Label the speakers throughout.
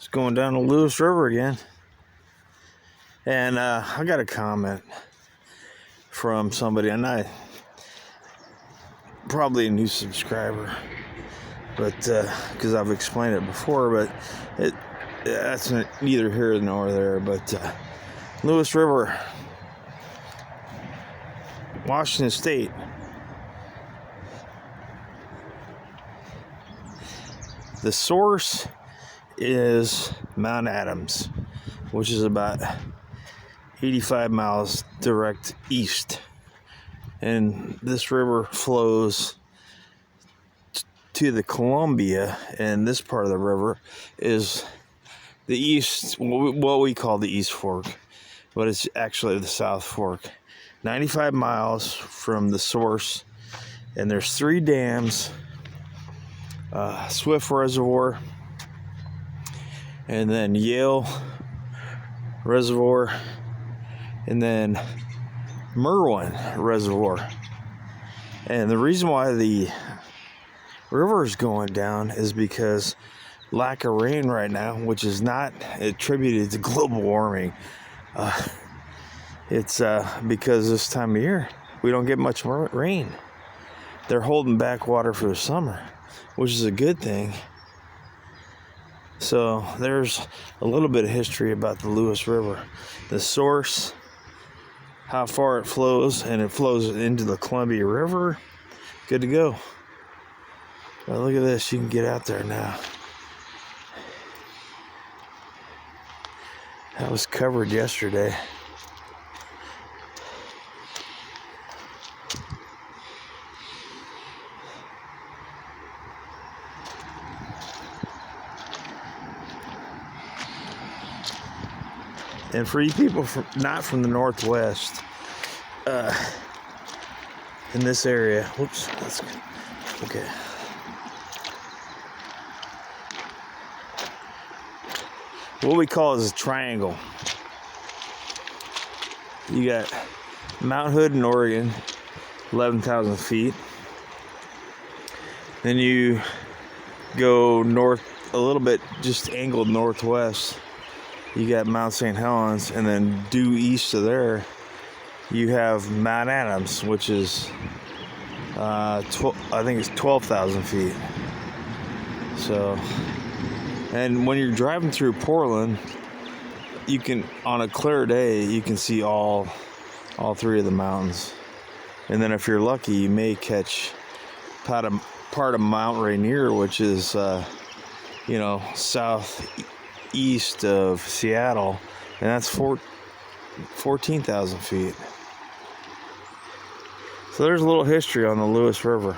Speaker 1: It's going down the Lewis River again. And I got a comment from somebody, and probably a new subscriber, but because I've explained it before, but that's neither here nor there. But Lewis River, Washington State. The source is Mount Adams, which is about 85 miles direct east. And this river flows to the Columbia, and this part of the river is the east, what we call the East Fork, but it's actually the South Fork. 95 miles from the source, and there's 3 dams, Swift Reservoir, and then Yale Reservoir, and then Merwin Reservoir. And the reason why the river is going down is because lack of rain right now, which is not attributed to global warming. It's because this time of year we don't get much rain. They're holding back water for the summer, which is a good thing. So there's a little bit of history about the Lewis River, the source, how far it flows, and it flows into the Columbia River. Good to go. Well, look at this. You can get out there now. That was covered yesterday. And for you people not from the Northwest, in this area, whoops, that's okay. What we call is a triangle. You got Mount Hood in Oregon, 11,000 feet. Then you go north a little bit, just angled northwest. You got Mount St. Helens, and then due east of there, you have Mount Adams, which is, I think it's 12,000 feet. So, and when you're driving through Portland, you can, on a clear day, you can see all 3 of the mountains. And then if you're lucky, you may catch part of Mount Rainier, which is, southeast of Seattle, and that's 14,000 feet. So there's a little history on the Lewis River.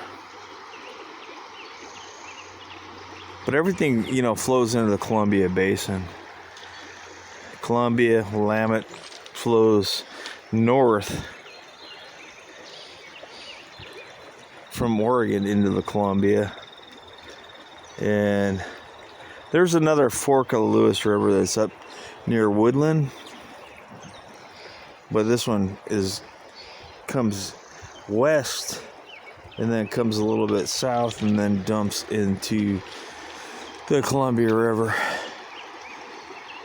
Speaker 1: But everything, flows into the Columbia Basin. Columbia, Willamette flows north from Oregon into the Columbia. And there's another fork of the Lewis River that's up near Woodland. But this one comes west and then comes a little bit south and then dumps into the Columbia River.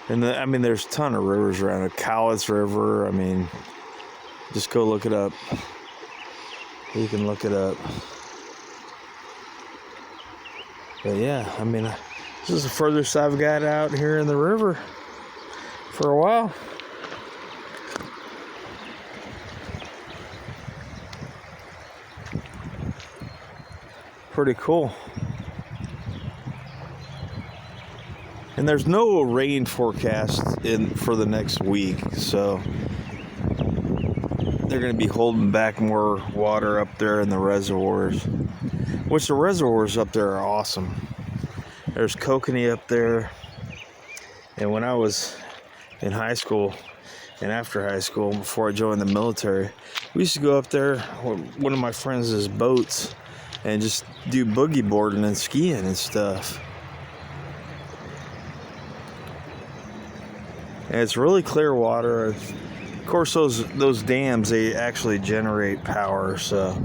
Speaker 1: And there's a ton of rivers around it. Cowlitz River, just go look it up. You can look it up. But yeah, this is the furthest I've got out here in the river for a while. Pretty cool. And there's no rain forecast for the next week, so they're going to be holding back more water up there in the reservoirs, which the reservoirs up there are awesome. There's Kokanee up there, and when I was in high school and after high school, before I joined the military, we used to go up there with one of my friends' boats and just do boogie boarding and skiing and stuff. And it's really clear water. Of course, those dams, they actually generate power, so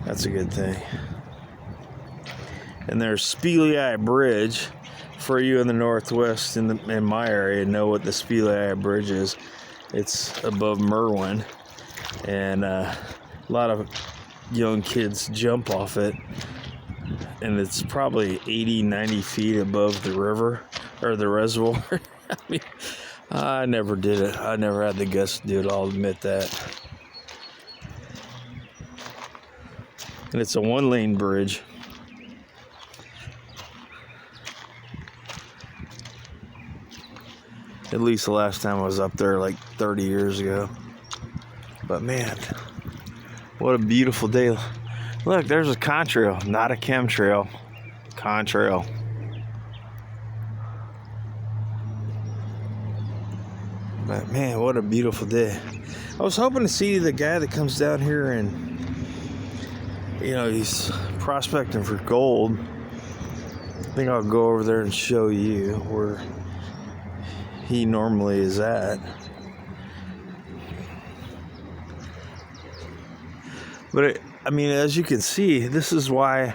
Speaker 1: that's a good thing. And there's Speleai Bridge for you in the Northwest, in my area, know what the Spelea Bridge is. It's above Merwin, and a lot of young kids jump off it, and it's probably 80, 90 feet above the river, or the reservoir. I mean, I never did it. I never had the guts to do it, I'll admit that. And it's a one-lane bridge. At least the last time I was up there, like 30 years ago. But man, what a beautiful day. Look, there's a contrail, not a chemtrail. Contrail. But man, what a beautiful day. I was hoping to see the guy that comes down here and, you know, he's prospecting for gold. I think I'll go over there and show you where he normally is at. But I mean, as you can see, this is why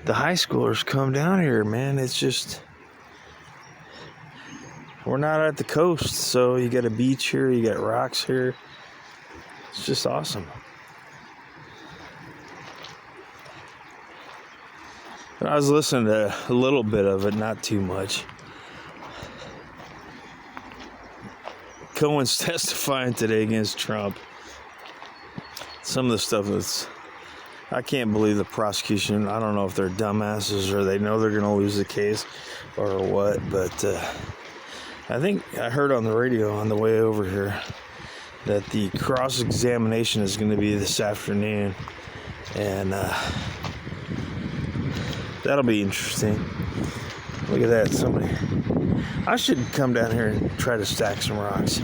Speaker 1: the high schoolers come down here, man. It's just, we're not at the coast, so you got a beach here, you got rocks here. It's just awesome. And I was listening to a little bit of it, not too much. Cohen's testifying today against Trump. Some of the stuff that's, I can't believe the prosecution. I don't know if they're dumbasses or they know they're going to lose the case or what, but I think I heard on the radio on the way over here that the cross-examination is going to be this afternoon, and that'll be interesting. Look at that, somebody. I should come down here and try to stack some rocks.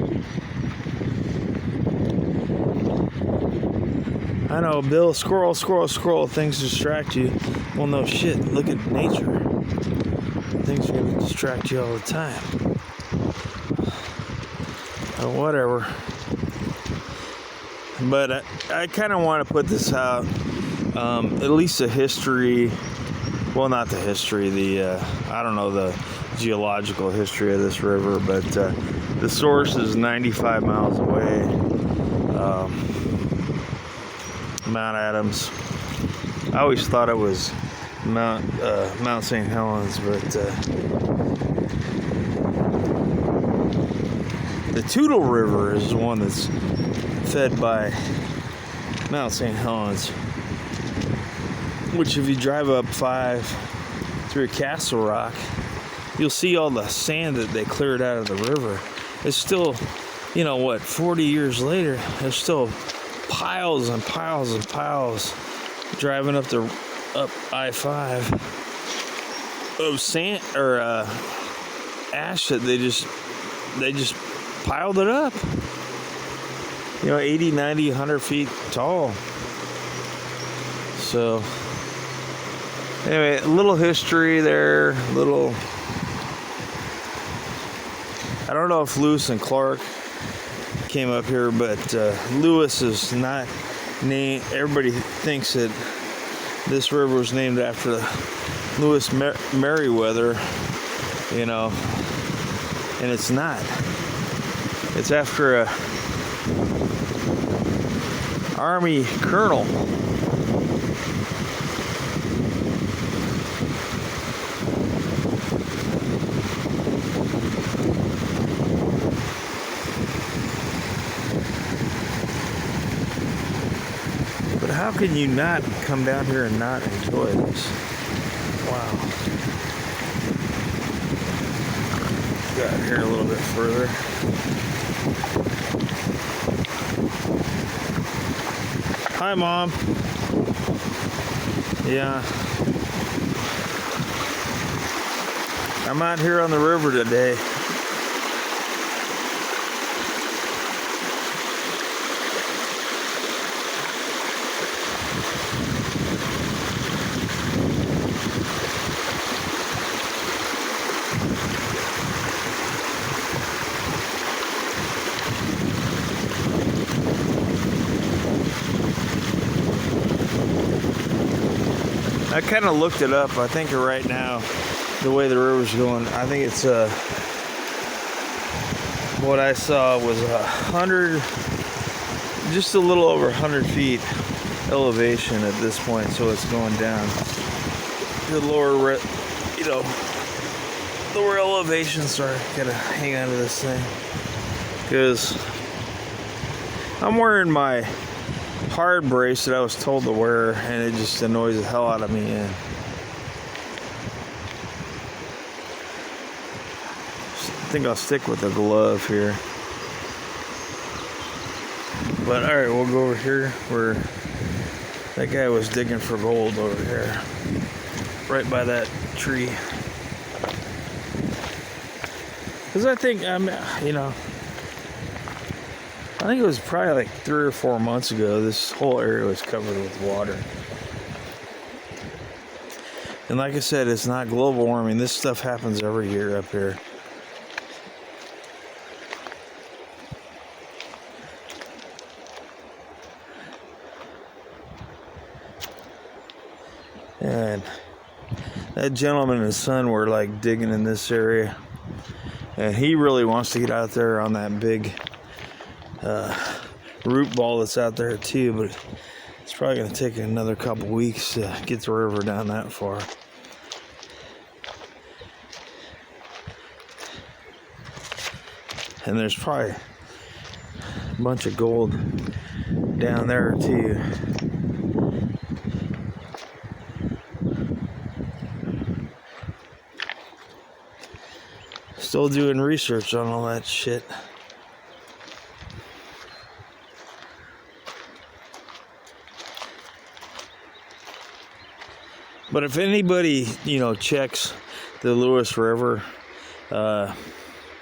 Speaker 1: I know, Bill, squirrel, things distract you. Well, no shit, look at nature. Things are going to distract you all the time. Whatever. But I kind of want to put this out, at least the history, well, not the history, I don't know the geological history of this river, but the source is 95 miles away. Mount Adams. I always thought it was Mount St. Helens, but the Toutle River is the one that's fed by Mount St. Helens, which if you drive up 5 through Castle Rock, you'll see all the sand that they cleared out of the river. It's still, 40 years later, there's still piles and piles and piles driving up I-5 of sand or ash that they just piled it up. 80, 90, 100 feet tall. So anyway, a little history there, I don't know if Lewis and Clark came up here, but Lewis is not named. Everybody thinks that this river was named after Lewis Meriwether, and it's not. It's after a Army colonel. How can you not come down here and not enjoy this? Wow. Got here a little bit further. Hi, Mom. Yeah. I'm out here on the river today. I kind of looked it up. I think right now the way the river's going. I think it's what I saw was 100, just a little over 100 feet elevation at this point, so it's going down. The lower, lower elevations are gonna hang on to this thing, because I'm wearing my hard brace that I was told to wear, and it just annoys the hell out of me. And I think I'll stick with the glove here. But alright, we'll go over here where that guy was digging for gold over here, right by that tree. Because I think, I think it was probably like 3 or 4 months ago, this whole area was covered with water. And like I said, it's not global warming. This stuff happens every year up here. And that gentleman and his son were like digging in this area. And he really wants to get out there on that big root ball that's out there too, but it's probably going to take another couple weeks to get the river down that far. And there's probably a bunch of gold down there too. Still doing research on all that shit. But if anybody, checks the Lewis River,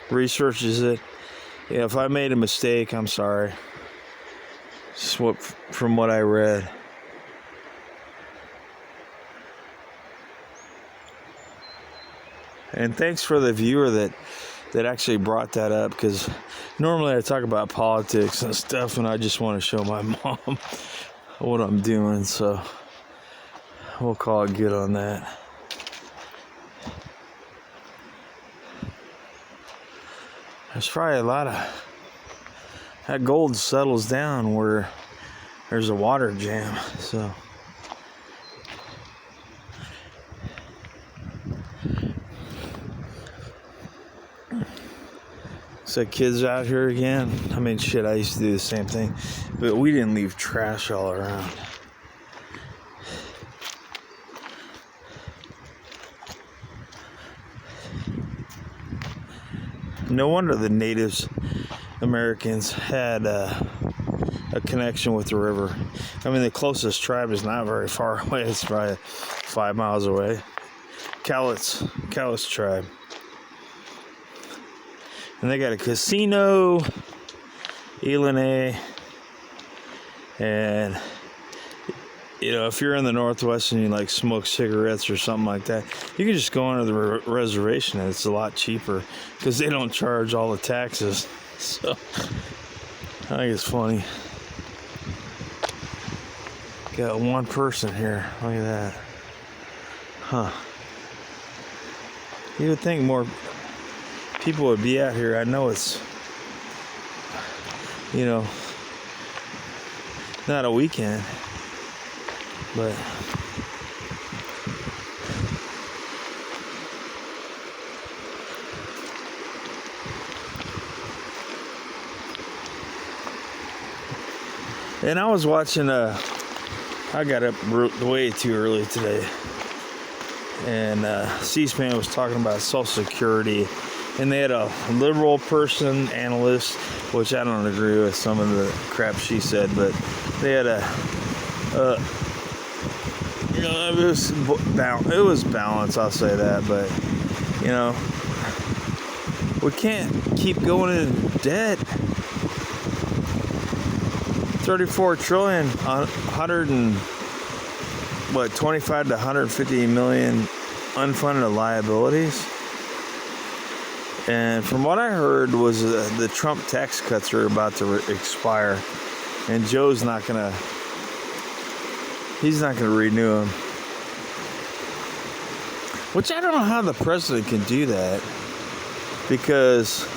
Speaker 1: researches it, if I made a mistake, I'm sorry. Just from what I read. And thanks for the viewer that actually brought that up, because normally I talk about politics and stuff, and I just want to show my mom what I'm doing, so we'll call it good on that. There's probably a lot of that gold settles down where there's a water jam, so. So kids out here again. I mean, shit, I used to do the same thing, but we didn't leave trash all around. No wonder the Native Americans had a connection with the river. I mean, the closest tribe is not very far away. It's probably 5 miles away. Cowlitz tribe. And they got a casino, Elenay, and if you're in the Northwest and you like smoke cigarettes or something like that, you can just go onto the reservation and it's a lot cheaper because they don't charge all the taxes. So I think it's funny. Got one person here. Look at that. Huh. You would think more people would be out here. I know it's, not a weekend, but and I was watching I got up way too early today, and C-SPAN was talking about Social Security. And they had a liberal person, analyst, which I don't agree with some of the crap she said, but they had it was balanced, I'll say that, but, we can't keep going in debt. 34 trillion, 25 to 150 million unfunded liabilities. And from what I heard was the Trump tax cuts are about to expire, and Joe's not gonna renew them. Which I don't know how the president can do that, because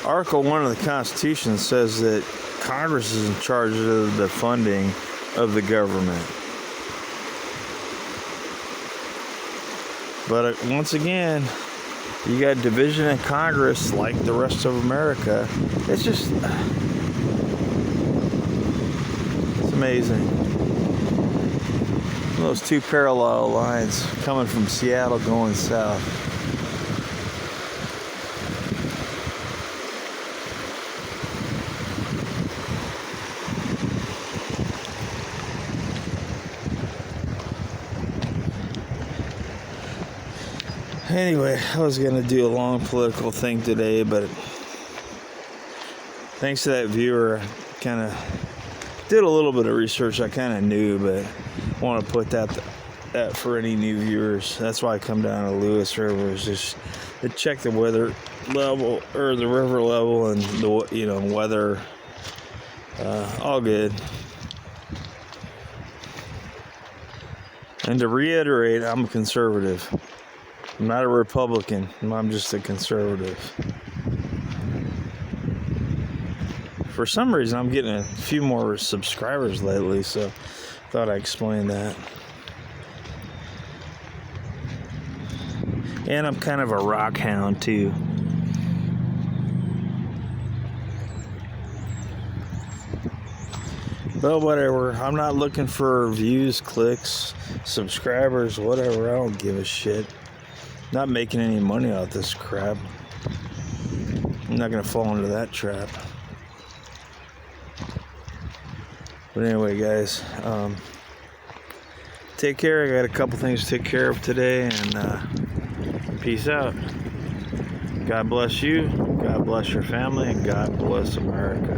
Speaker 1: Article 1 of the Constitution says that Congress is in charge of the funding of the government. But once again, you got division in Congress like the rest of America. It's just, it's amazing. Those two parallel lines coming from Seattle going south. Anyway, I was going to do a long political thing today, but thanks to that viewer, I kind of did a little bit of research. I kind of knew, but I want to put that for any new viewers. That's why I come down to Lewis River, is just to check the weather level, or the river level, and the weather. All good. And to reiterate, I'm a conservative. I'm not a Republican. I'm just a conservative. For some reason, I'm getting a few more subscribers lately, so thought I'd explain that. And I'm kind of a rock hound, too. But whatever. I'm not looking for views, clicks, subscribers, whatever. I don't give a shit. Not making any money off this crap. I'm not gonna fall into that trap. But anyway, guys, take care. I got a couple things to take care of today, and peace out. God bless you. God bless your family, and God bless America.